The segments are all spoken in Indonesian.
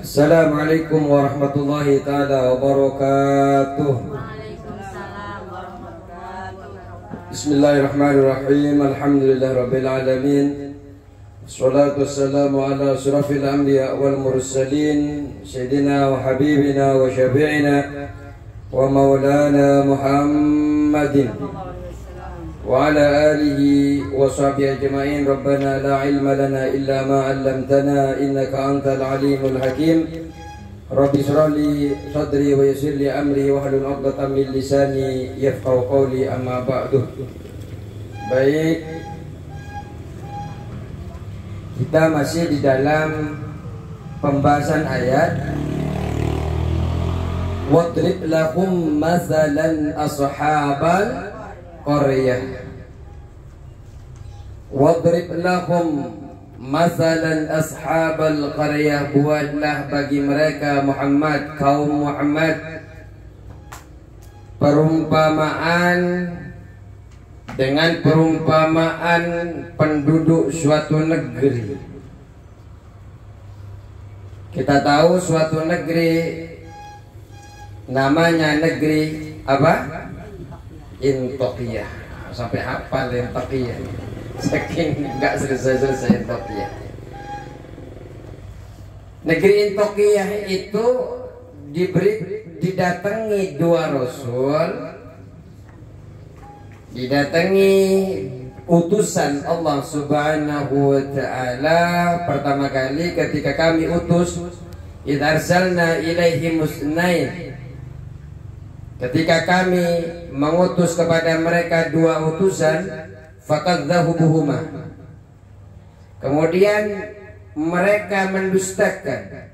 Assalamualaikum warahmatullahi ta'ala wabarakatuh. Bismillahirrahmanirrahim. Alhamdulillahi rabbil alamin. Wassalatu wassalamu ala asyrafil anbiya wal mursalin sayyidina wa habibina wa syafi'ina wa maulana Muhammadin wa ala alihi wa sahbihi ajma'in. Rabbana la ilma lana illa ma 'allamtana innaka antal alimul hakim. Rabbi shrah li sadri wa yassir li amri wa hlul 'uqdatam min lisani yafqahu qawli, amma ba'du. Baik, kita masih di dalam pembahasan ayat wadrib lahum masalan ashabal qaryah. Wadrib lahum masalan ashabal qaryah, buatlah bagi mereka Muhammad, kaum Muhammad, perumpamaan dengan perumpamaan penduduk suatu negeri. Kita tahu suatu negeri namanya negeri apa? Intokiyah. Sampai hafal Intokiyah, saking nggak selesai Intokiyah. Negeri Intokiyah itu didatangi dua rasul, didatangi utusan Allah Subhanahu wa ta'ala. Pertama kali ketika kami utus, idh arsalna ilaihim musnain, ketika kami mengutus kepada mereka dua utusan, fakadzabuhuma, kemudian mereka mendustakan.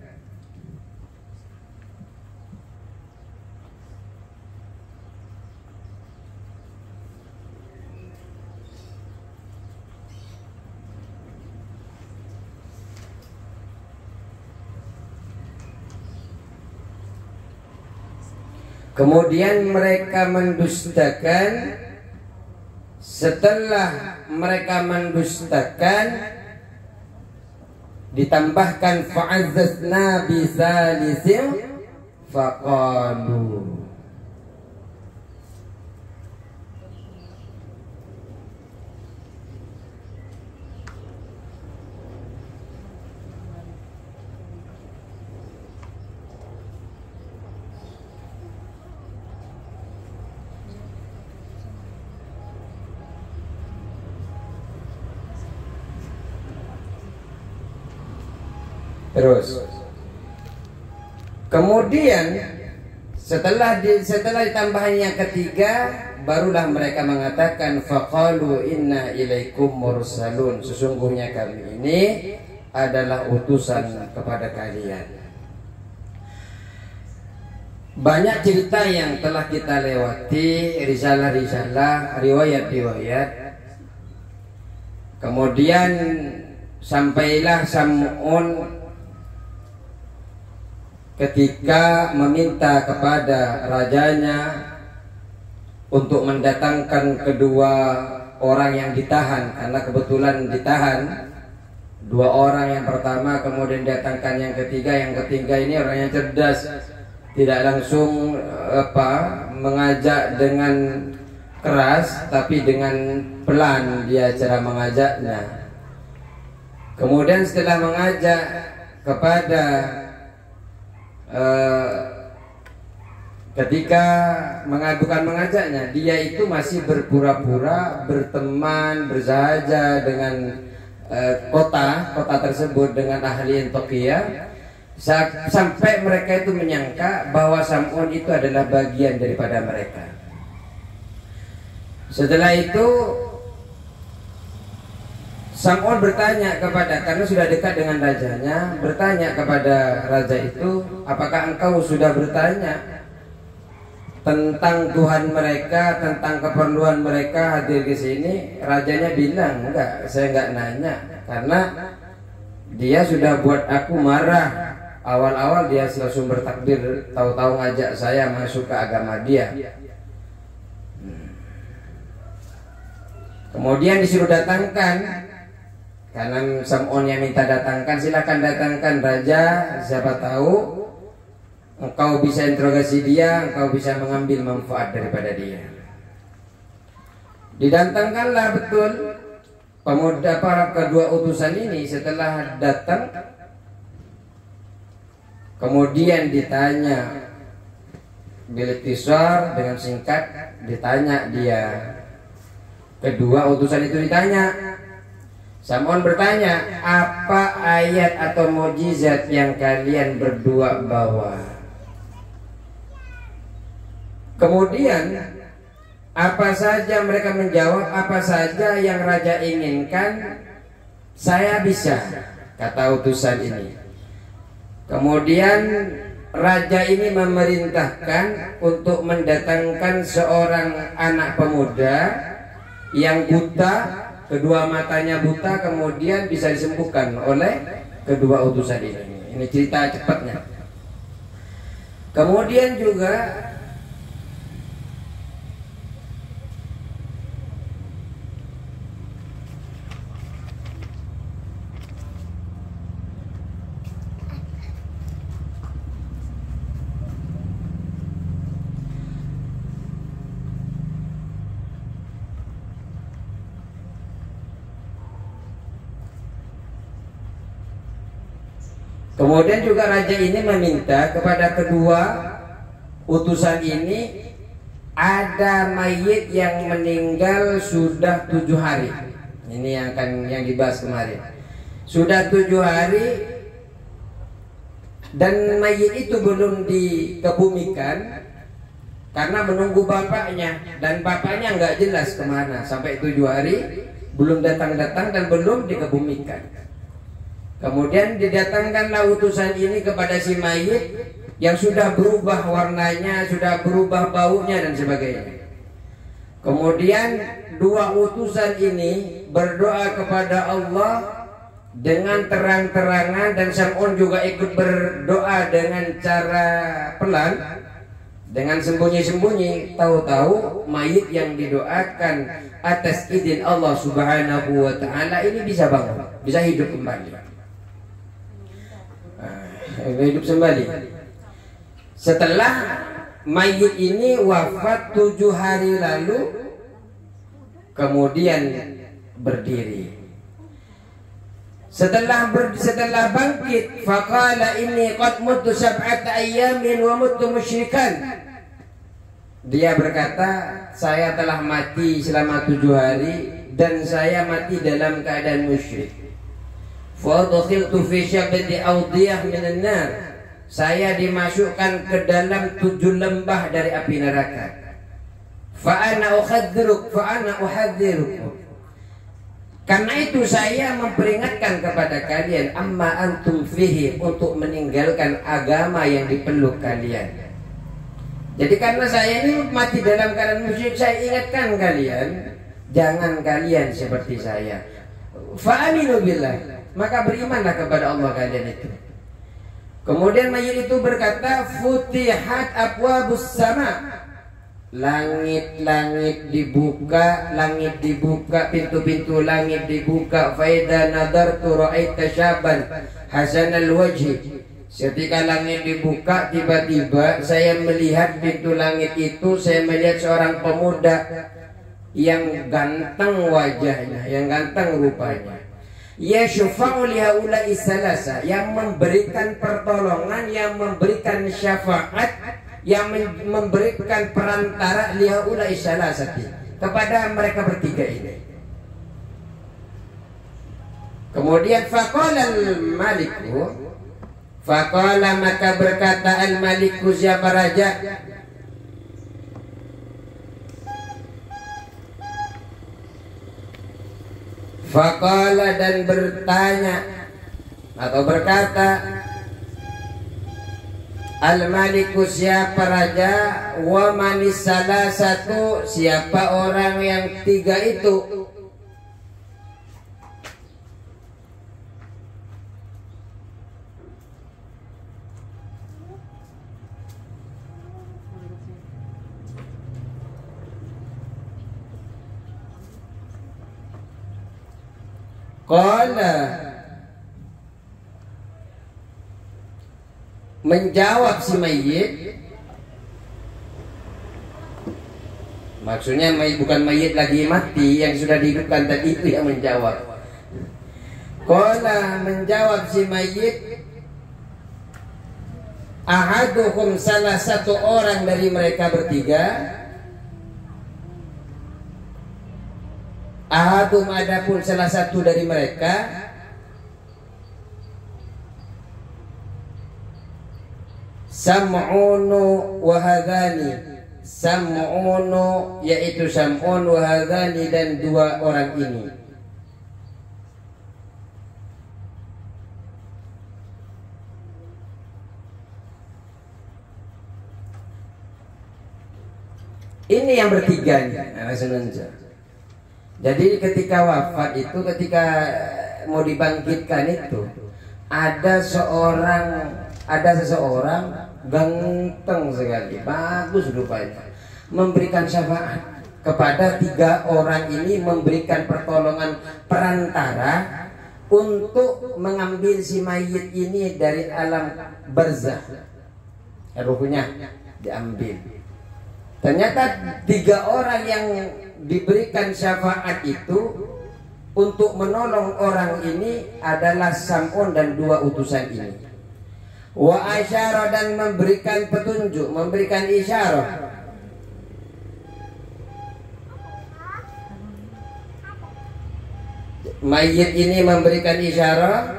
Kemudian mereka mendustakan. Setelah mereka mendustakan, ditambahkan fa'azzazna bisalisim faqalu. Terus kemudian setelah ditambahan yang ketiga, barulah mereka mengatakan faqalu inna ilaikum mursalun, sesungguhnya kami ini adalah utusan kepada kalian. Banyak cerita yang telah kita lewati, risalah-risalah, riwayat-riwayat. Kemudian sampailah Sam'un ketika meminta kepada rajanya untuk mendatangkan kedua orang yang ditahan, karena kebetulan ditahan dua orang yang pertama, kemudian datangkan yang ketiga. Yang ketiga ini orang yang cerdas, tidak langsung mengajak dengan keras, tapi dengan pelan dia cara mengajaknya. Kemudian setelah mengajak kepada ketika mengajaknya, dia itu masih berpura-pura berteman, bersahaja dengan kota tersebut, dengan ahli Intokiyah, sampai mereka itu menyangka bahwa Sam'un itu adalah bagian daripada mereka. Setelah itu Sam'un bertanya karena sudah dekat dengan rajanya, bertanya kepada raja itu, apakah engkau sudah bertanya tentang Tuhan mereka, tentang keperluan mereka hadir ke sini? Rajanya bilang, enggak, saya enggak nanya, karena dia sudah buat aku marah. Awal-awal dia langsung bertakbir, tahu-tahu ngajak saya masuk ke agama dia. Kemudian disuruh datangkan Karena Sam'un yang minta datangkan, silakan datangkan raja. Siapa tahu engkau bisa interogasi dia, engkau bisa mengambil manfaat daripada dia. Didatangkanlah betul pemuda para kedua utusan ini. Setelah datang, kemudian ditanya biliktisar dengan singkat, ditanya dia. Kedua utusan itu ditanya. Sam'un bertanya, apa ayat atau mukjizat yang kalian berdua bawa? Kemudian apa saja mereka menjawab, apa saja yang raja inginkan saya bisa, kata utusan ini. Kemudian raja ini memerintahkan untuk mendatangkan seorang anak pemuda yang buta, kedua matanya buta, kemudian bisa disembuhkan oleh kedua utusan ini. Ini cerita cepatnya. Kemudian juga raja ini meminta kepada kedua utusan ini, ada mayit yang meninggal sudah 7 hari. Ini yang dibahas kemarin. Sudah 7 hari dan mayit itu belum dikebumikan karena menunggu bapaknya, dan bapaknya nggak jelas kemana sampai 7 hari belum datang-datang dan belum dikebumikan. Kemudian didatangkanlah utusan ini kepada si mayit yang sudah berubah warnanya, sudah berubah baunya dan sebagainya. Kemudian dua utusan ini berdoa kepada Allah dengan terang-terangan, dan Sam'un juga ikut berdoa dengan cara pelan, dengan sembunyi-sembunyi. Tahu-tahu mayit yang didoakan atas izin Allah Subhanahu wa ta'ala ini bisa bangun, bisa hidup kembali. Hidup kembali. Setelah mayit ini wafat 7 hari lalu, kemudian berdiri. Setelah bangkit, faqala inni qad muttu 7 ayyamin wa muttu musyrikan. Dia berkata, saya telah mati selama 7 hari dan saya mati dalam keadaan musyrik. Fadkhiltu fi syabati awdiyah minan nar. Saya dimasukkan ke dalam 7 lembah dari api neraka. Fa ana uhadziruk. Karena itu saya memperingatkan kepada kalian, amma antum fihi, untuk meninggalkan agama yang dipeluk kalian. Jadi karena saya ini mati dalam keadaan musyrik, saya ingatkan kalian, jangan kalian seperti saya. Fa aminu billah, maka berimanlah kepada Allah kalian itu. Kemudian mayit itu berkata, futihat abwabus sama. Langit-langit dibuka, pintu-pintu langit dibuka. Faida nadartu ra'aita syaban hasanal wajhi. Ketika langit dibuka, tiba-tiba saya melihat pintu langit itu, saya melihat seorang pemuda yang ganteng wajahnya, yang ganteng rupanya. Ya syufa'u lihaula'i salasa, yang memberikan pertolongan, yang memberikan syafaat, yang memberikan perantara lihaula'i salasati, kepada mereka bertiga ini. Kemudian faqala al-maliku, faqala, maka berkata al-maliku, siapa raja? Faqala, dan bertanya atau berkata al-maliku, siapa raja? Wa manis salah satu, siapa orang yang 3 itu? Qala, menjawab si mayit, maksudnya bukan mayit lagi mati yang sudah dihidupkan tadi, itu yang menjawab. Qala, menjawab si mayit, ahaduhum, salah satu orang dari mereka bertiga, ahadum, adapun salah satu dari mereka, Sam'unu wa hadhani, Sam'unu yaitu Sam'un, wa hadhani dan dua orang ini. Ini yang bertiga nih. Jadi ketika wafat itu, ketika mau dibangkitkan itu, ada seseorang ganteng sekali, bagus rupanya, memberikan syafaat kepada tiga orang ini, memberikan pertolongan perantara untuk mengambil si mayit ini dari alam barzakh, ruhnya diambil. Ternyata tiga orang yang diberikan syafaat itu untuk menolong orang ini adalah Sam'un dan dua utusan ini. Wa asyara, dan memberikan petunjuk, memberikan isyarat. Mayit ini memberikan isyarat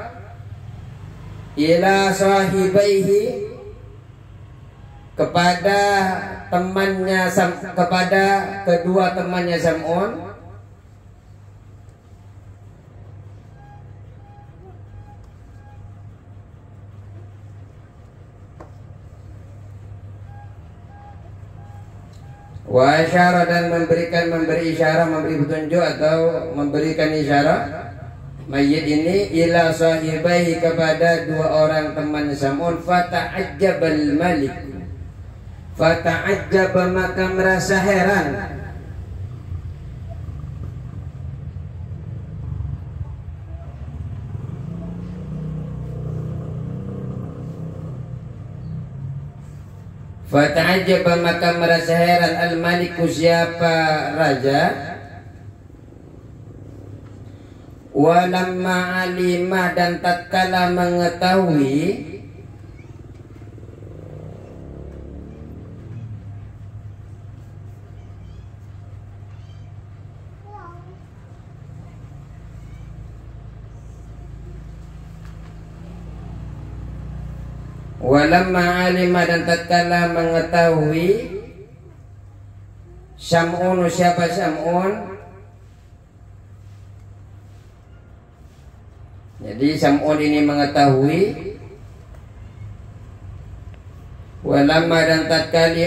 ila sahibaihi, kepada temannya, kepada kedua temannya Sam'un, wa asyara, dan memberi isyarat, memberi petunjuk atau memberikan isyarat mayit ini ila sahibai, kepada dua orang teman Sam'un. Fata'ajjabal malik, fata'ajjaba, maka merasa heran. Fata'ajjaba, maka merasa heran al-maliku, siapa raja. Walamma alimah, dan tatkala mengetahui, walamma alimah, dan tatkala mengetahui, Sam'un, siapa Sam'un. Jadi Sam'un ini mengetahui, walamma, dan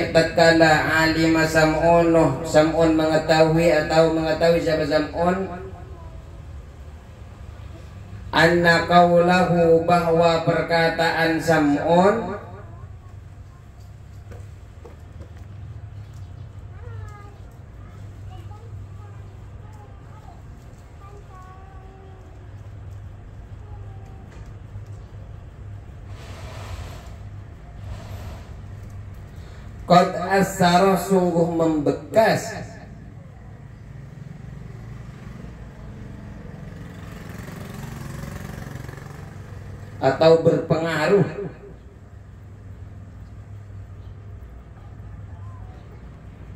tatkala alima Sam'un mengetahui, atau mengetahui siapa Sam'un, anna qawlahu, bahwa perkataan Sam'un, qad asara, sungguh membekas, atau berpengaruh,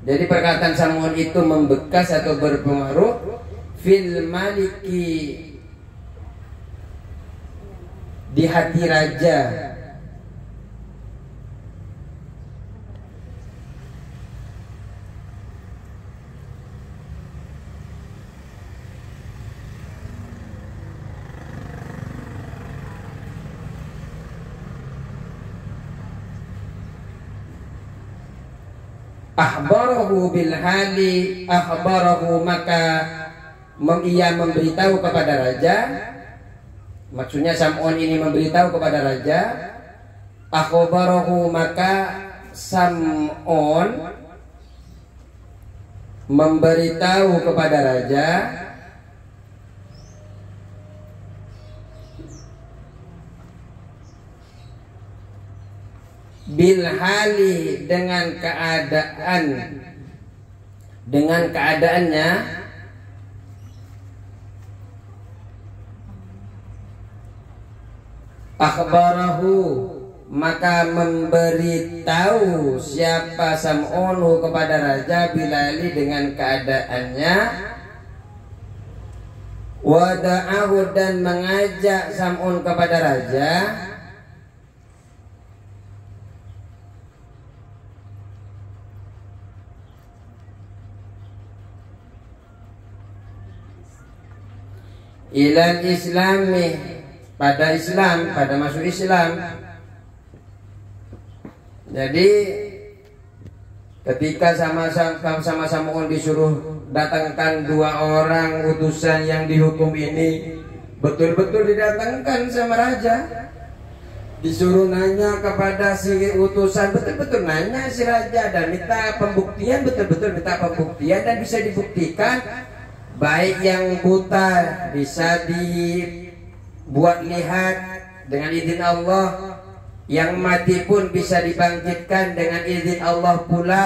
jadi perkataan Sam'un itu membekas atau berpengaruh fil maliki, di hati raja. Akhbarahu bil hali, akhbarahu, maka ia memberitahu kepada raja. Maksudnya Sam'un ini memberitahu kepada raja. Akhbarahu, maka Sam'un memberitahu kepada raja bil hali dengan keadaannya, akhbarahu maka memberitahu siapa Sam'un kepada raja Bilali dengan keadaannya, wada'ahu dan mengajak Sam'un kepada raja, ilal islami pada Islam, pada masuk Islam. Jadi ketika sama-sama disuruh datangkan 2 orang utusan yang dihukum ini, betul-betul didatangkan sama raja. Disuruh nanya kepada si utusan, betul-betul nanya si raja dan minta pembuktian, betul-betul minta pembuktian dan bisa dibuktikan. Baik yang buta bisa dibuat lihat dengan izin Allah, yang mati pun bisa dibangkitkan dengan izin Allah pula.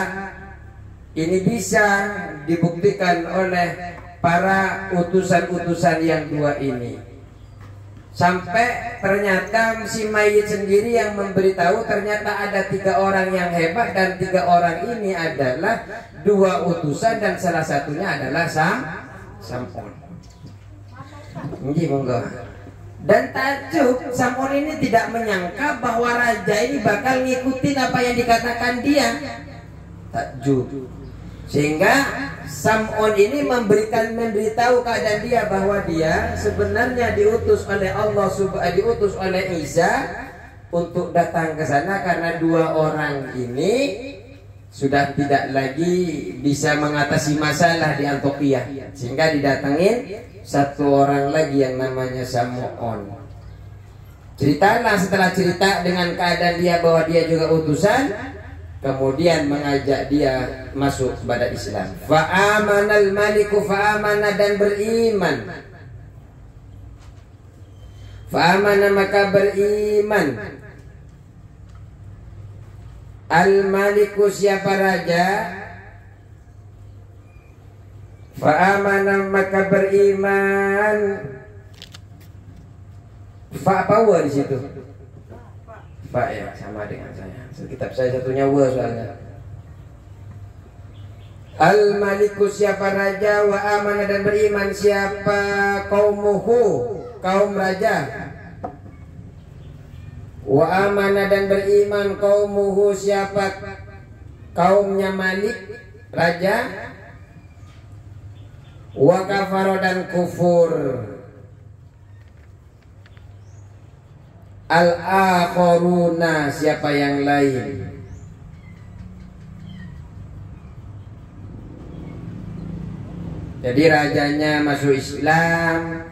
Ini bisa dibuktikan oleh para utusan-utusan yang 2 ini. Sampai ternyata si mayit sendiri yang memberitahu ternyata ada 3 orang yang hebat, dan 3 orang ini adalah 2 utusan dan salah satunya adalah Sam'un. Monggo. Dan takjub, Sam'un ini tidak menyangka bahwa raja ini bakal ngikutin apa yang dikatakan dia. Takjub. Sehingga Sam'un ini memberitahu keadaan dia bahwa dia sebenarnya diutus oleh Allah, diutus oleh Isa untuk datang ke sana karena 2 orang ini sudah tidak lagi bisa mengatasi masalah di Antioquia, sehingga didatengin 1 orang lagi yang namanya Sam'un. Ceritalah, setelah cerita dengan keadaan dia bahwa dia juga utusan, kemudian mengajak dia masuk kepada Islam. Fa'amanal maliku, fa'amana dan beriman. Fa'amana maka beriman. Al-maliku siapa raja? Fa'amana maka beriman. Fa power di situ. Fa ya, sama dengan saya. Kitab saya satunya wa soalnya. Al-maliku siapa raja, wa amana dan beriman siapa qaumuhu, kaum raja. Wa amana dan beriman qaumuhu siapa kaumnya Malik raja. Wa kafara dan kufur al-akharuna siapa yang lain. Jadi rajanya masuk Islam,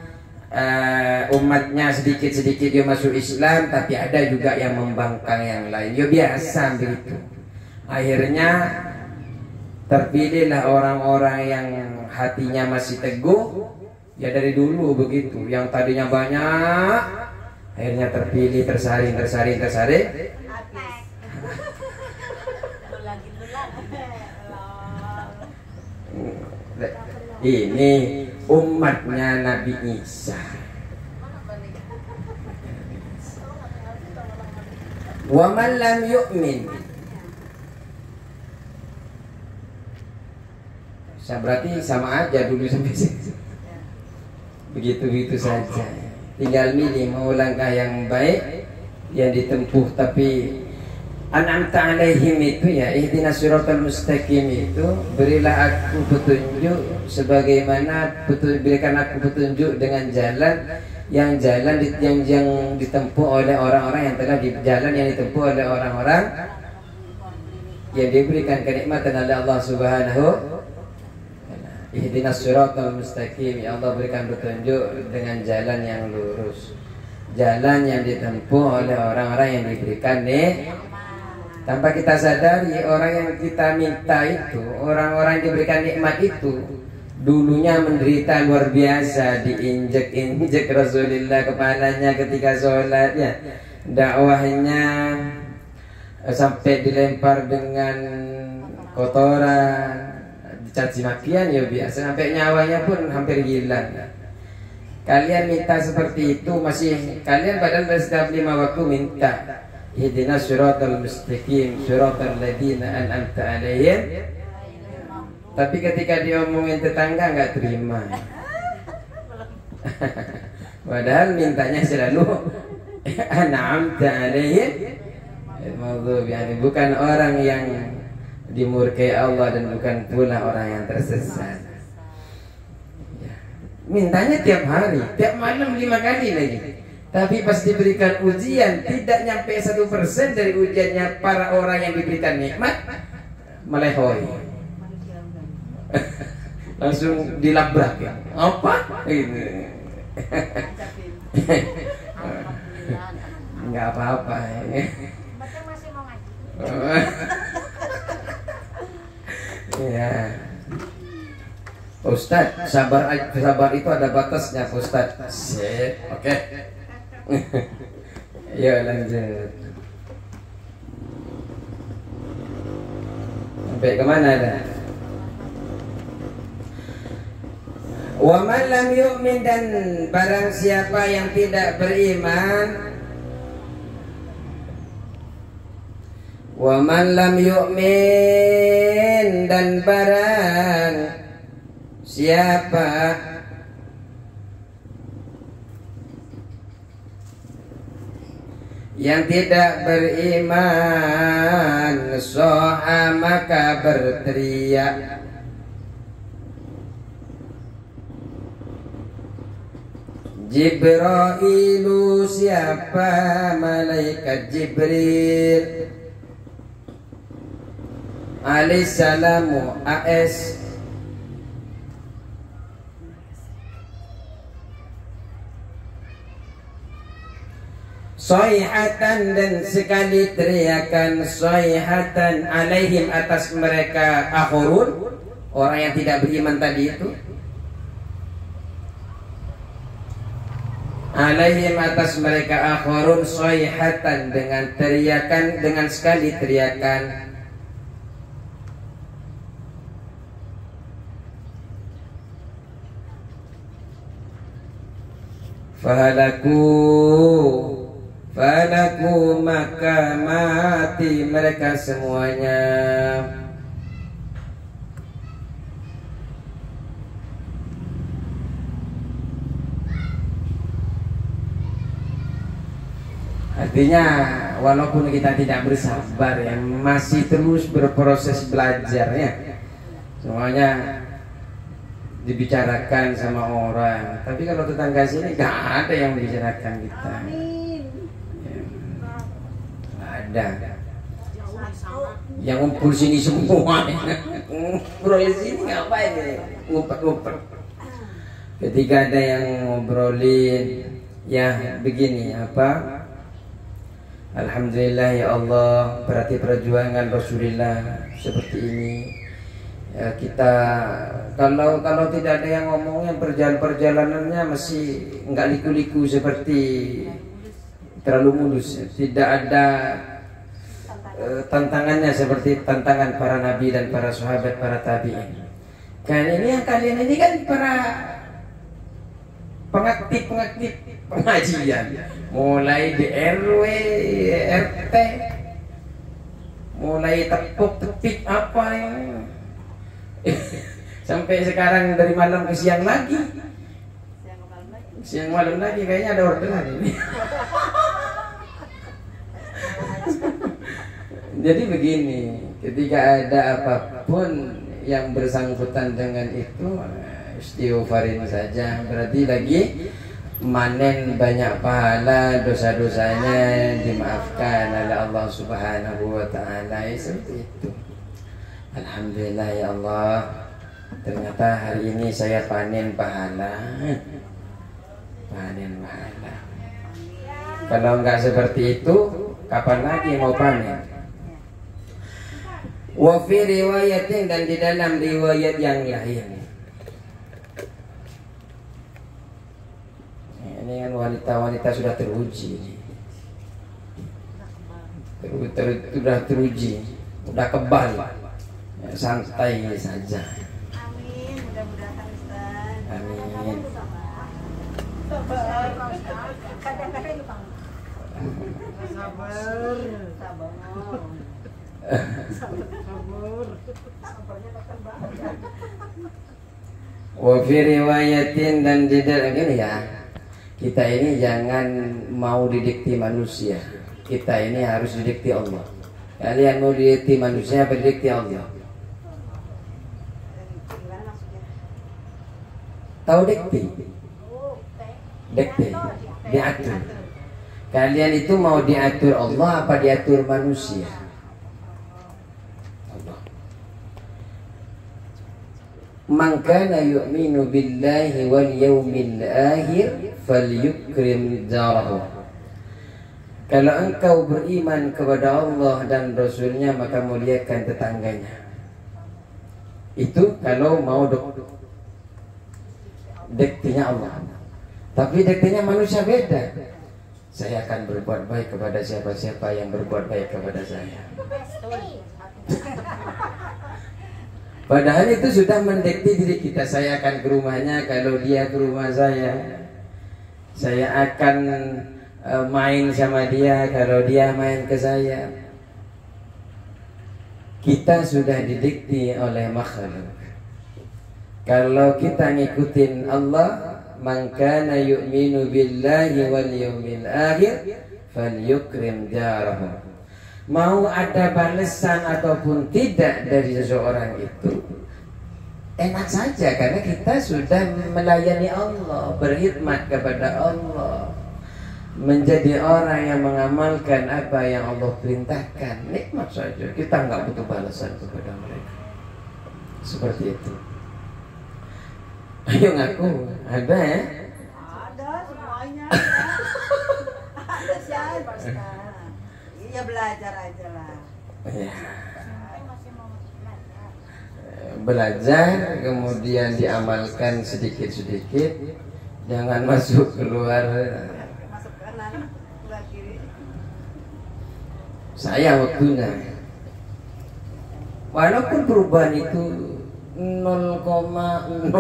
umatnya sedikit-sedikit dia masuk Islam, tapi ada juga yang membangkang yang lain. Ya biasa begitu. Akhirnya terpilihlah orang-orang yang hatinya masih teguh. Ya dari dulu begitu. Yang tadinya banyak, akhirnya terpilih, tersaring. Ini umatnya Nabi Isa. Wa man lam yu'min. Berarti sama aja dulu sampai sini. Begitu-begitu saja. Tinggal milih mau langkah yang baik yang ditempuh, tapi an'amta alaihim itu ya, ihdinas siratal mustaqim itu, berilah aku petunjuk sebagaimana berikan aku petunjuk dengan jalan yang ditempuh oleh orang-orang yang telah jalan yang ditempuh oleh orang-orang yang diberikan kenikmatan oleh Allah Subhanahu. Ihdinas siratal mustaqim, ya Allah berikan petunjuk dengan jalan yang lurus, jalan yang ditempuh oleh orang-orang yang diberikan tanpa kita sadari. Orang yang kita minta itu, orang-orang yang diberikan nikmat itu dulunya menderita luar biasa, diinjek-injek Rasulullah kepalanya ketika sholat ya. Dakwahnya sampai dilempar dengan kotoran, dicaci makian ya biasa, sampai nyawanya pun hampir hilang. Kalian minta seperti itu masih kalian padahal setiap 5 waktu minta ihdinas siratal mustaqim siratal ladzina an'amta 'alaihim, tapi ketika diomongin tetangga nggak terima. Padahal mintanya selalu an'amta 'alaihim, bukan orang yang dimurkai Allah dan bukan pula orang yang tersesat. Mintanya tiap hari, tiap malam 5 kali lagi. Tapi pas diberikan ujian, tidak nyampe 1% dari ujiannya para orang yang diberikan nikmat melehoi. Langsung dilabrak ya. Apa? Ini. Enggak apa-apa. Masih mau ngaji. Ya. Ustaz, sabar itu ada batasnya, Ustaz. Sip, oke. Ya lanjut. Sampai kemana dah? Wa man lam yu'min, dan barang siapa yang tidak beriman. Wa man lam yu'min, dan barang siapa yang tidak beriman, soha maka berteriak. Jibrailu, siapa malaikat Jibril alaihissalamu AS. Soihatan, dan sekali teriakan, soihatan alaihim, atas mereka, akhurun, orang yang tidak beriman tadi itu, alaihim, atas mereka, akhurun, soihatan, dengan teriakan, dengan sekali teriakan. Falaku, maka mati mereka semuanya. Artinya walaupun kita tidak bersabar ya, masih terus berproses belajarnya, semuanya dibicarakan sama orang. Tapi kalau tetangga sini gak ada yang membicarakan kita. Ada yang ngumpul sini semua. Ngobrol di sini ngapain ya? Ngumpet-ngumpet. Ketika ada yang ngobrolin, ya begini apa? Alhamdulillah ya Allah, berarti perjuangan Rasulullah seperti ini. Ya, kita kalau tidak ada yang ngomongnya, perjalanannya masih nggak liku-liku seperti terlalu mulus. Tidak ada tantangannya seperti tantangan para nabi dan para sahabat, para tabi'in. Kan ini yang kalian ini kan para pengaktif pengajian, mulai di RW, RT, mulai tepuk-tepik apa ya. Sampai sekarang dari malam ke siang lagi, siang malam lagi, kayaknya ada orderan ini. Jadi begini, ketika ada apapun yang bersangkutan dengan itu, istighfarin saja, berarti lagi manen banyak pahala, dosa-dosanya dimaafkan oleh Allah Subhanahu wa ta'ala. Seperti itu. Alhamdulillah ya Allah, ternyata hari ini saya panen pahala. Panen pahala. Kalau enggak seperti itu, kapan lagi mau panen? Wa fi riwayatin, dan di dalam riwayat yang lain. Ini kan wanita-wanita sudah teruji. sudah teruji, udah kebal, ya, santai saja. Amin, mudah-mudahan Ustaz. Amin. Sabar. Kadang-kadang lupa. Sabarnya tekan banget. Wa fi riwayatin, dan di dalam ini ya, kita ini jangan mau didikti manusia. Kita ini harus didikti Allah. Kalian mau didikti manusia apa didikti Allah? Tahu dikti? Dikti, diatur. Kalian itu mau diatur Allah apa diatur manusia? Allah. Man kana yu'minu billahi wal yawmil akhir falyukrim jarahu. Kalau engkau beriman kepada Allah dan Rasulnya, maka muliakan tetangganya. Itu kalau mau diktinya Allah. Tapi diktinya manusia beda. Saya akan berbuat baik kepada siapa-siapa yang berbuat baik kepada saya. Padahal itu sudah mendikti diri kita. Saya akan ke rumahnya kalau dia ke rumah saya. Saya akan main sama dia kalau dia main ke saya. Kita sudah didikti oleh makhluk. Kalau kita ngikutin Allah, man kana yu'minu billahi wal yawmil akhir falyukrim jarahu. Mau ada balasan ataupun tidak dari seseorang itu enak saja, karena kita sudah melayani Allah, berkhidmat kepada Allah, menjadi orang yang mengamalkan apa yang Allah perintahkan. Nikmat saja, kita nggak butuh balasan kepada mereka. Seperti itu. Ayo ngaku, ada ya? Ada semuanya. Ada siapa Ustaz? Iya, belajar aja lah. Ya. Belajar kemudian diamalkan sedikit-sedikit, jangan masuk keluar. Masuk kanan, keluar kiri. Saya waktunya. Walaupun perubahan itu 0,0%,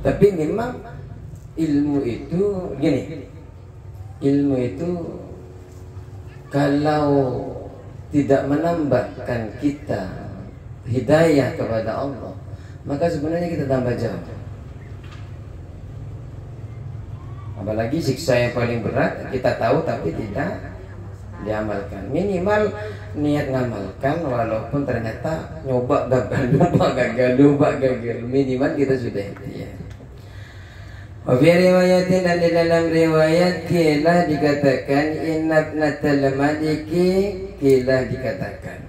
tapi memang ilmu itu gini, ilmu itu kalau tidak menambahkan kita hidayah kepada Allah, maka sebenarnya kita tambah jauh. Apalagi siksa yang paling berat kita tahu tapi tidak diamalkan. Minimal niat ngamalkan, walaupun ternyata nyoba gagal, minimal kita sudah ya. Wa riwayatin, dan di dalam riwayat kila dikatakan innabnatal maliki, kila dikatakan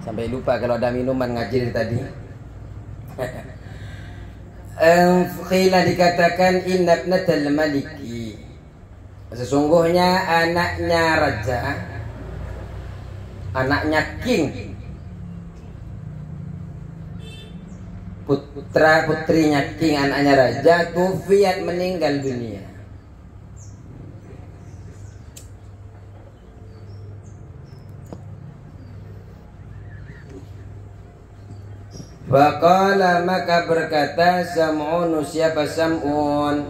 sampai lupa kalau ada minuman ngaji tadi. Qila dikatakan innabnatal maliki, sesungguhnya anaknya raja, anaknya king, putra putrinya king, anaknya raja, tufiat meninggal dunia. Faqala, maka berkata Sam'un, siapa Sam'un?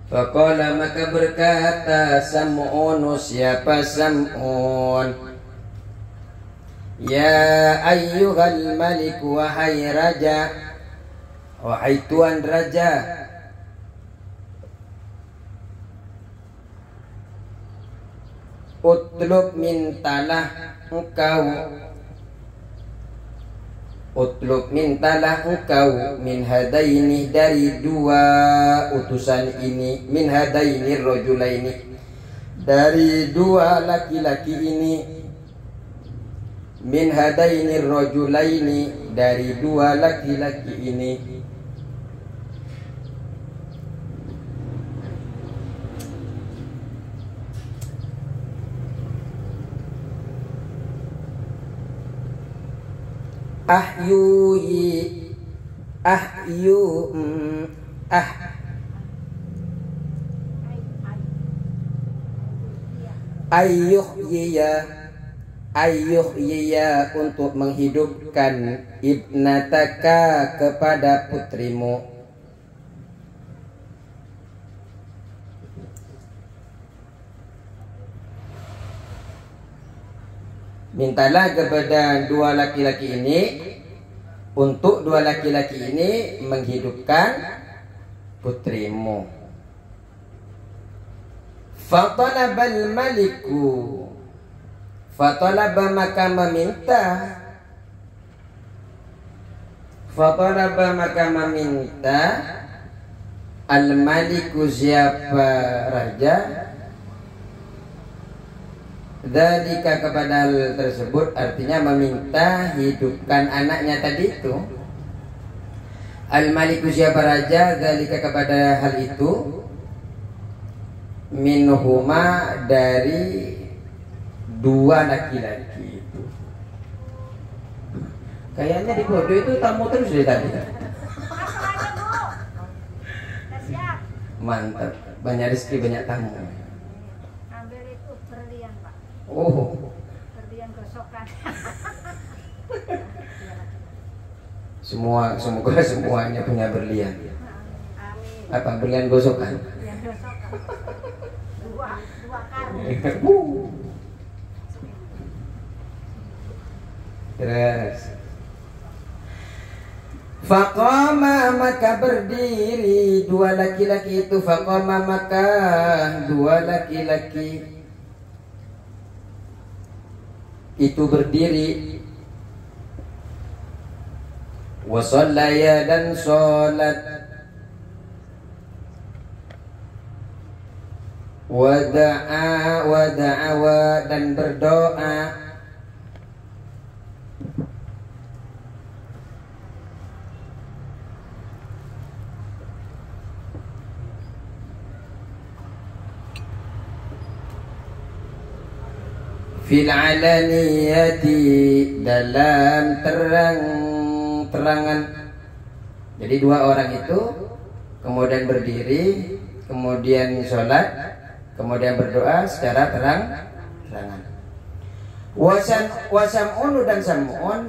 Faqala, maka berkata Sam'un, siapa Sam'un? Ya ayyuhal malik, wahai raja, wahai tuan raja, utlub mintalah engkau, utlub mintalah engkau, min hadaini, dari dua utusan ini, min hadaini rajulaini, dari dua laki-laki ini, min hadaini rajulaini, dari dua laki-laki ini. ahyuyi ahyu ayyuhyiya untuk menghidupkan ibnataka kepada putrimu. Mintalah kepada dua laki-laki ini, untuk dua laki-laki ini menghidupkan putrimu. Fatalabal maliku, fatalaba maka meminta, fatalaba maka meminta, al maliku siapa raja, dzalika kepada hal tersebut, artinya meminta hidupkan anaknya tadi itu. Al maliku siapa raja, dzalika kepada hal itu, minhuma dari dua laki-laki itu. Kayaknya di bodoh itu tamu terus dari tadi. Mantap, banyak rezeki banyak tamu. Ambil itu berlian Pak. Oh, Berlian gosokan. semoga semuanya punya berlian. Amin. Apa berlian gosokan? Berlian gosokan. Dua karung. Terus faqama maka berdiri dua laki-laki itu, faqama maka dua laki-laki itu berdiri, wa shallaya dan sholat, wa da'awa dan berdoa, fil alaniyati dalam terang-terangan. Jadi dua orang itu kemudian berdiri, kemudian sholat, kemudian berdoa secara terang-terangan. Wasam'unu dan Sam'un,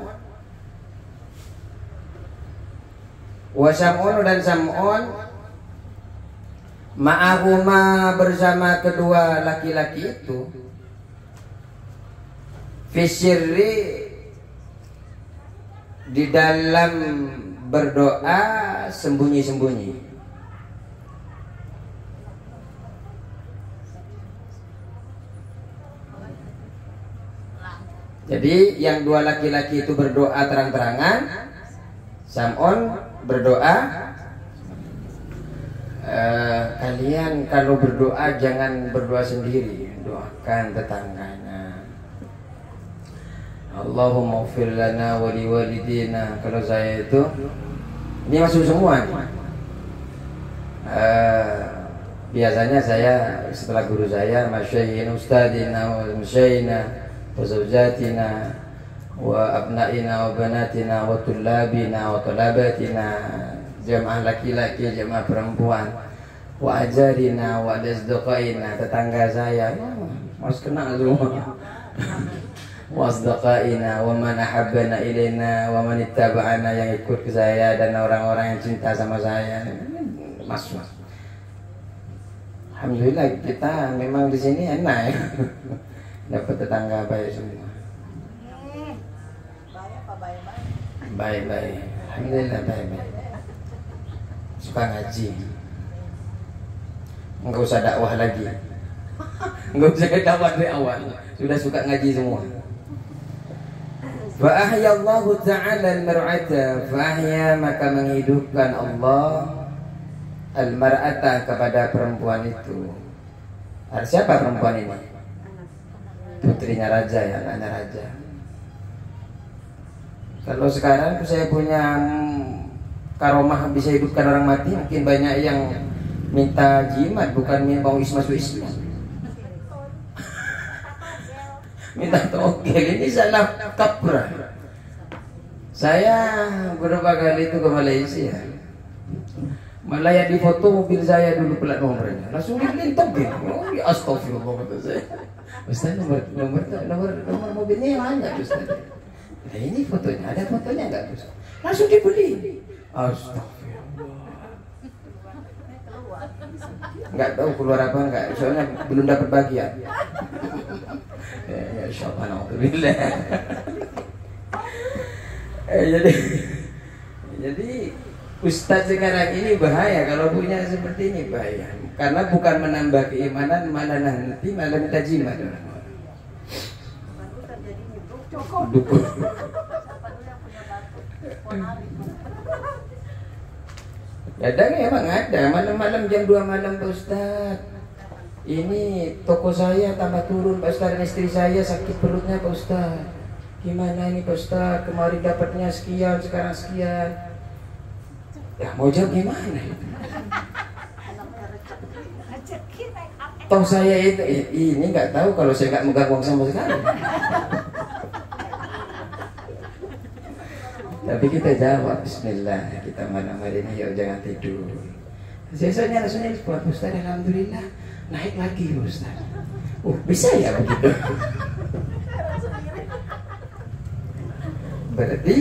wasam'unu dan Sam'un ma'ahuma bersama kedua laki-laki itu, fisyirri di dalam berdoa sembunyi-sembunyi. Jadi yang dua laki-laki itu berdoa terang-terangan, Sam'un berdoa, kalian kalau berdoa jangan berdoa sendiri, doakan tetangganya. Allahumma ighfir lana wa liwalidina. Kalau saya itu, ini masuk semua nih. Biasanya saya setelah guru saya, masyayina ustadina wa masyayina wa zawjatina wa abnaina wa banatina wa tullabina wa tulabatina, jamaah laki-laki, jamaah perempuan, wa ajarina wa asdiqaina, tetangga saya, mas kenal semua, wasdaqaina wa man ahabbana ilaina wa man ittaba'ana, yang ikut ke saya dan orang-orang yang cinta sama saya. Mas. Alhamdulillah kita memang di sini enak ya. Dapat tetangga baik semua. Baik-baik. Alhamdulillah baik-baik. Suka ngaji. Enggak usah dakwah lagi. Enggak usah dakwah dari awal. Sudah suka ngaji semua. Fa ahyallahu ta'ala al-mar'ata, fa ahya maka menghidupkan Allah al-mar'ata kepada perempuan itu. Siapa perempuan ini? Putrinya raja ya, anaknya raja. Kalau sekarang saya punya karomah bisa hidupkan orang mati, mungkin banyak yang minta jimat, bukan mau ismas. Minta togel, ini salah kaprah. Saya beberapa kali itu ke Malaysia. Malah yang difoto mobil saya dulu plat nomornya, langsung dipelintokin. Oh ya astagfirullah kata saya. Ustaz nomor mobilnya yang mana Ustaz? Nah ini fotonya, ada fotonya enggak Ustaz? Langsung dibeli. Astagfirullah. Enggak tahu keluar apa enggak, soalnya belum dapat bagian. Ya insyaallah alhamdulillah. Jadi Ustadz sekarang ini bahaya kalau punya seperti ini, bahaya. Karena bukan menambah keimanan, malah nanti malah minta jimat orang-orang. Dukun. Kadang emang ada malam-malam jam 2 malam Pak Ustadz. Ini toko saya tambah turun Pak Ustadz, dan istri saya sakit perutnya Pak Ustadz. Gimana ini Pak Ustadz? Kemarin dapatnya sekian, sekarang sekian. Ya mau jawab gimana? Toh saya itu ini nggak tahu kalau saya nggak megang uang sama sekali. Tapi kita jawab Bismillah, kita malam hari ini yuk jangan tidur. Biasanya langsung buat Ustaz, alhamdulillah naik lagi Ustaz. Oh bisa ya begitu? Berarti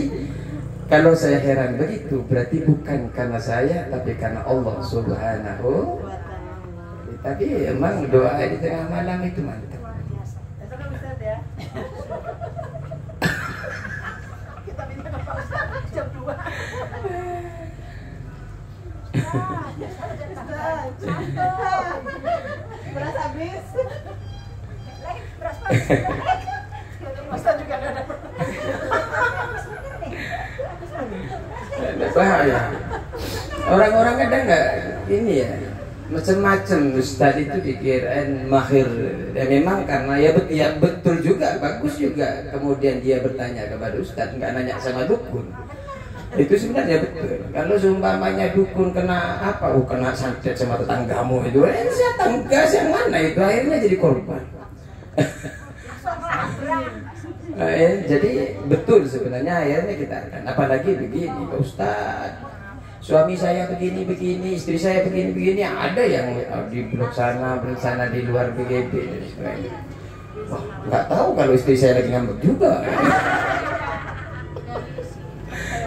kalau saya heran begitu, berarti bukan karena saya, tapi karena Allah Subhanahu. Tapi emang doa di tengah malam itu mantap. Besok kan Ustaz ya. Kita minta ke Pak Ustaz jam 2. Beras habis. Beras Ustaz juga ada dapat. Bahaya. Orang-orang kadang nggak ini ya, macam-macam Ustaz itu dikirain mahir. Ya memang karena ya betul juga, bagus juga. Kemudian dia bertanya kepada Ustaz, nggak nanya sama dukun. Itu sebenarnya betul. Kalau seumpamanya dukun kena apa? Oh kena santet sama tetanggamu itu. Saya tangga yang mana itu akhirnya jadi korban. Jadi betul sebenarnya akhirnya kita akan, apalagi begini Pak Ustaz, suami saya begini, istri saya begini, ada yang di blok sana di luar BGB dan sebagainya. Wah nggak tahu kalau istri saya lagi ngambek juga.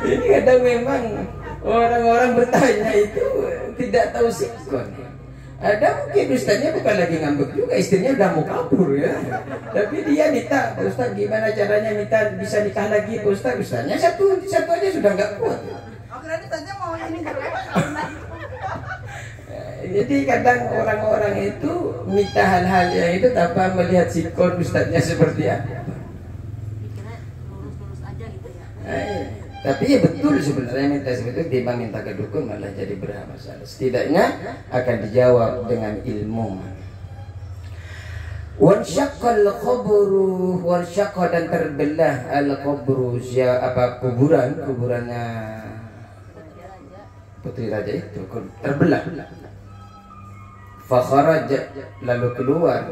Ini kadang memang orang-orang bertanya itu tidak tahu sikon. Ada mungkin Ustaznya bukan lagi ngambek juga, istrinya udah mau kabur ya. Tapi dia minta, Pak Ustaz gimana caranya minta bisa nikah lagi Pak Ustaz. Ustaznya satu aja sudah nggak kuat. Oh kira Ustaznya mau ini jelek. Jadi kadang orang-orang itu minta hal-hal yang itu tanpa melihat sikon Ustaznya seperti apa. Pikirnya lurus-lurus aja gitu ya. Tapi ya betul sebenarnya minta seperti itu, timbang minta ke dukun malah jadi bermasalah. Setidaknya akan dijawab dengan ilmu. Wansyaqqal qabru, wansyaqa dan terbelah al qabru, apa kuburannya Putri Raja itu terbelah. Fa kharaja lalu keluar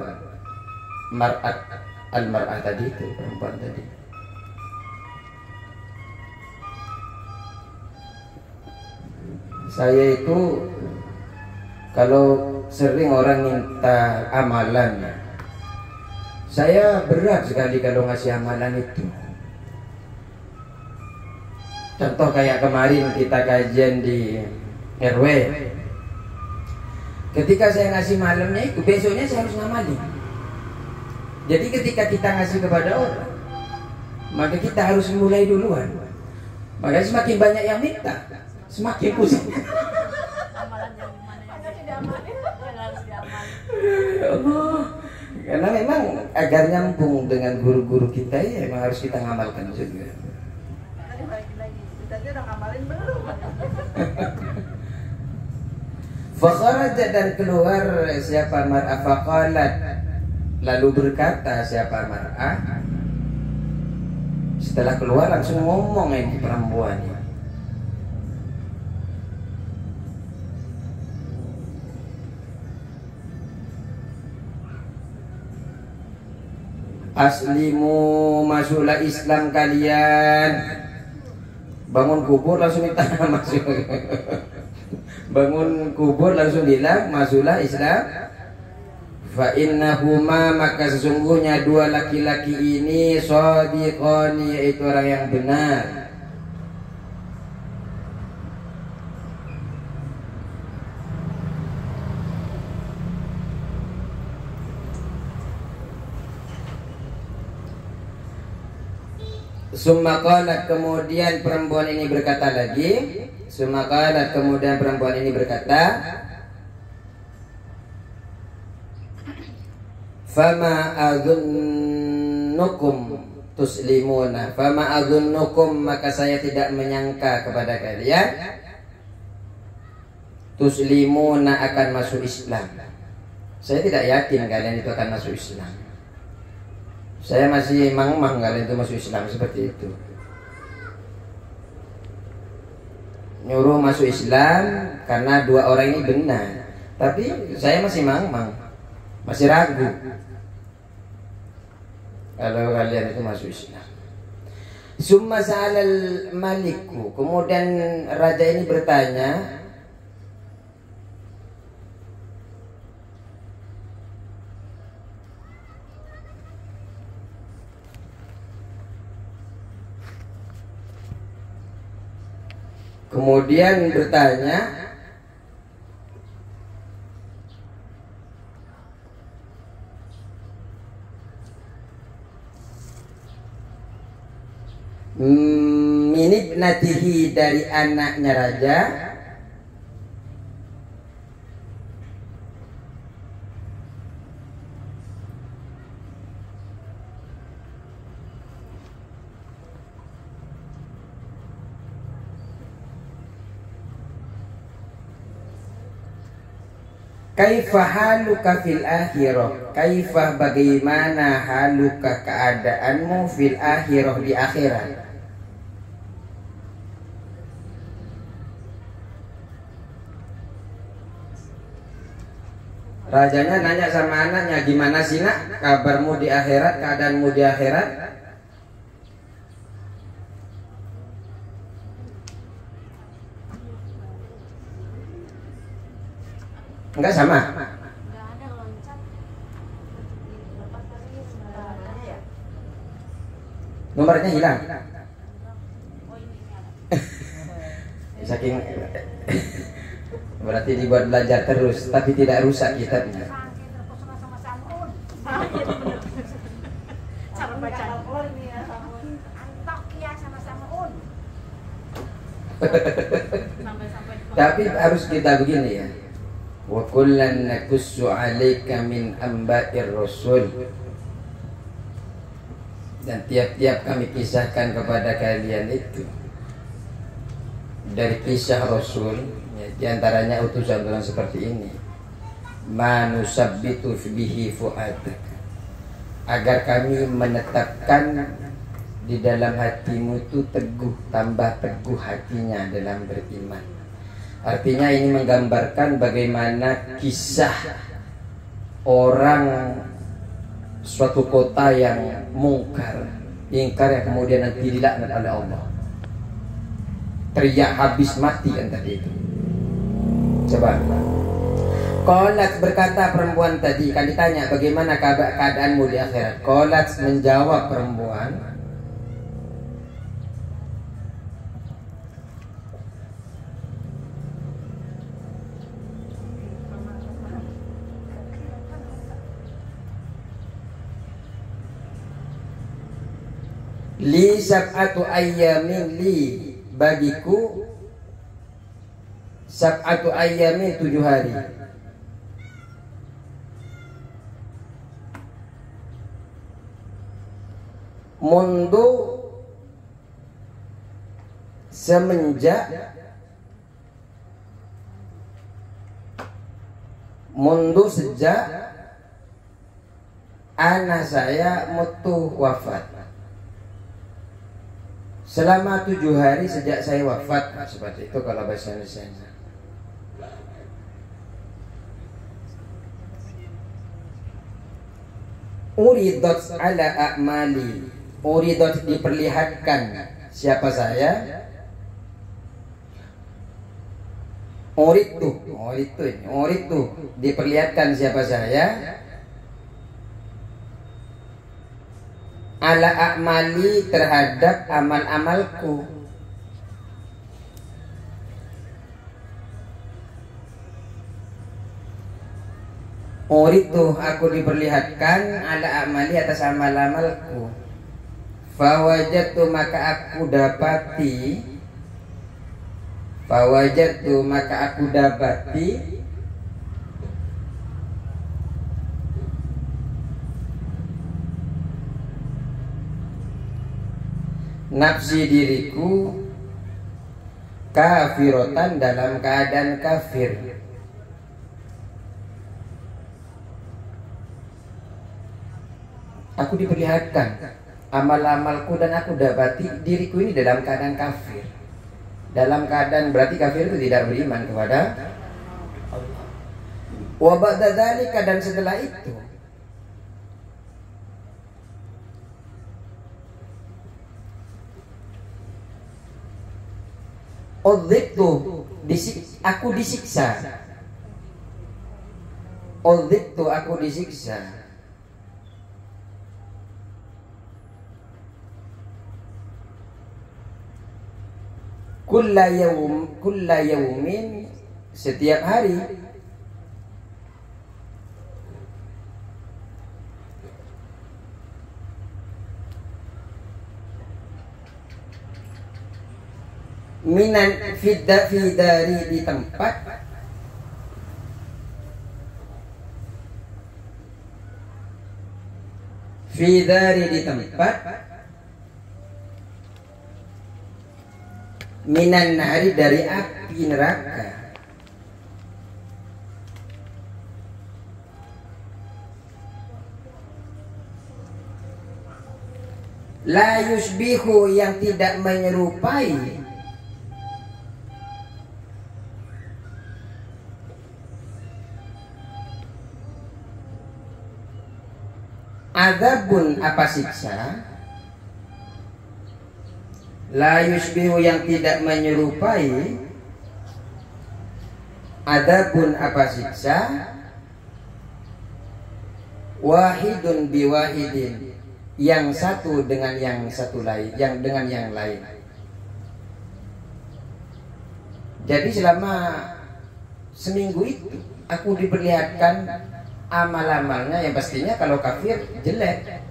mar'at al-mar'ah tadi itu, perempuan tadi. Saya itu kalau sering orang minta amalan, saya berat sekali kalau ngasih amalan itu. Contoh kayak kemarin kita kajian di RW. Ketika saya ngasih malamnya itu, besoknya saya harus ngamalin. Jadi ketika kita ngasih kepada orang, maka kita harus mulai duluan. Maka semakin banyak yang minta, semakin pusing. Amalan yang mana yang tidak amalin, yang harus diamalin. Ya Allah. Karena memang agar nyambung dengan guru-guru kita ya memang harus kita ngamalkan juga. Tadi balik lagi, Ustaznya udah ngamalin belum? Fakharaja dan keluar siapa mar'ah faqalat, lalu berkata siapa mar'ah, setelah keluar langsung ngomong ini perempuan ini. Aslimu, masuklah Islam kalian. Bangun kubur langsung minta masuk. Bangun kubur langsung bilang masuklah Islam. Fa innahuma, maka sesungguhnya dua laki-laki ini shadiqani, yaitu orang yang benar. Summa qalat, kemudian perempuan ini berkata lagi. Summa qalat, kemudian perempuan ini berkata, fama adhunnukum tuslimuna, fama adhunnukum, maka saya tidak menyangka kepada kalian, tuslimuna, akan masuk Islam. Saya tidak yakin kalian itu akan masuk Islam. Saya masih mang-mang kalian itu masuk Islam, seperti itu. Nyuruh masuk Islam karena dua orang ini benar, tapi saya masih mang-mang, masih ragu kalau kalian itu masuk Islam. Summa sa'alal maliku, kemudian raja ini bertanya, minibnatihi, dari anaknya raja, kaifah haluka fil akhirah, kaifah, bagaimana, haluka, keadaanmu, fil akhirah, di akhirat. Rajanya nanya sama anaknya, gimana sih nak kabarmu di akhirat, keadaanmu di akhirat? Enggak sama. Nggak ada loncat. Lepas tadi ya. Nomornya hilang. Oh ini ada. Saking berarti dibuat belajar terus, tapi tidak rusak kitabnya. Cara baca ini ya, Samun. Antokia sama Samun. Sampai-sampai Tapi harus kita begini ya. Wa kullan nakussu 'alaika min amba'ir rasul. Dan tiap-tiap kami kisahkan kepada kalian itu dari kisah Rasul, ya, diantaranya utusan-utusan seperti ini. Manusabbitu bihi fu'adak, agar kami menetapkan di dalam hatimu itu teguh, tambah teguh hatinya dalam beriman. Artinya ini menggambarkan bagaimana kisah orang suatu kota yang mungkar, ingkar, yang kemudian nanti dilaknat oleh Allah. Teriak habis mati kan tadi itu. Coba. Qalat, berkata perempuan tadi, kan ditanya bagaimana keadaanmu di akhirat. Qalat, menjawab perempuan, li sab'atu ayyamin, li, bagiku, sab'atu ayyamin, 7 hari. Mundu, semenjak, mundu sejak anak saya mutu wafat. Selama 7 hari sejak saya wafat, seperti itu kalau bahasa Indonesia. Uridat ala a'mali, uridat, diperlihatkan siapa saya, Uritu diperlihatkan siapa saya ala a'mali terhadap amal-amalku. Uritu aku diperlihatkan ala a'mali atas amal-amalku. Fawajatu maka aku dapati nafsi diriku kafirotan dalam keadaan kafir. Aku diperlihatkan amal-amalku dan aku dapati diriku ini dalam keadaan kafir. Dalam keadaan berarti kafir itu tidak beriman kepada Allah. Wa ba'da dzalika dan setelah itu aku disiksa. Kulla yaumin setiap hari. Minan fidari di tempat minan nari dari api neraka. La yusbihu yang tidak menyerupai azabun apa siksa. La yusbihu yang tidak menyerupai adabun apa siksa. Wahidun biwahidin yang satu dengan yang satu lain, yang dengan yang lain. Jadi selama seminggu itu aku diperlihatkan amal-amalnya yang pastinya kalau kafir jelek.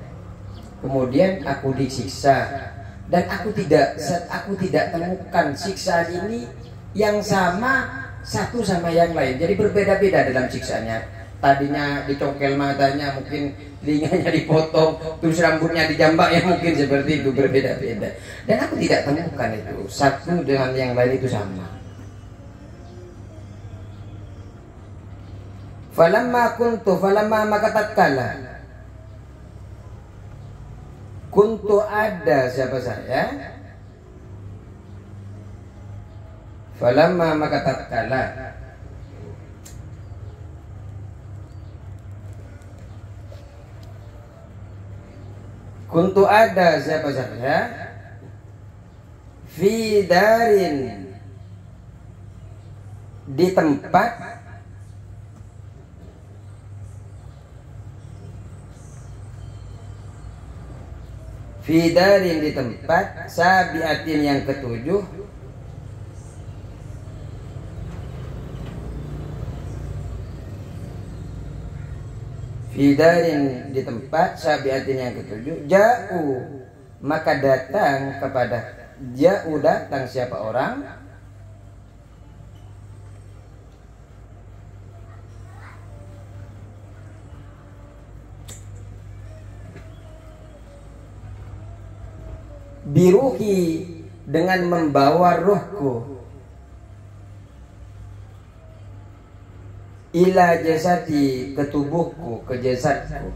Kemudian aku disiksa. Dan aku tidak temukan siksaan ini yang sama satu sama yang lain. Jadi berbeda-beda dalam siksanya. Tadinya dicongkel matanya, mungkin telinganya dipotong, terus rambutnya dijambak, ya mungkin seperti itu, berbeda-beda. Dan aku tidak temukan itu satu dengan yang lain itu sama. Falamma maka tatkala kuntu ada siapa saya. Falamma maka tatkala kuntu ada siapa saya fi darin di tempat Fidarin di tempat sabiatin yang ketujuh. Fidarin di tempat sabiatin yang ketujuh. Ja'u maka datang kepada ja'u datang siapa orang biruhi dengan membawa ruhku ila jasadi ke tubuhku, ke jasadku.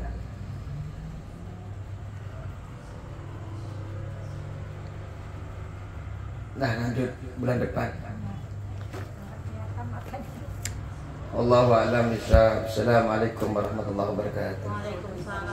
Nah, lanjut bulan depan. Allahu a'lam bishawab. Assalamualaikum warahmatullahi wabarakatuh. Waalaikumsalam.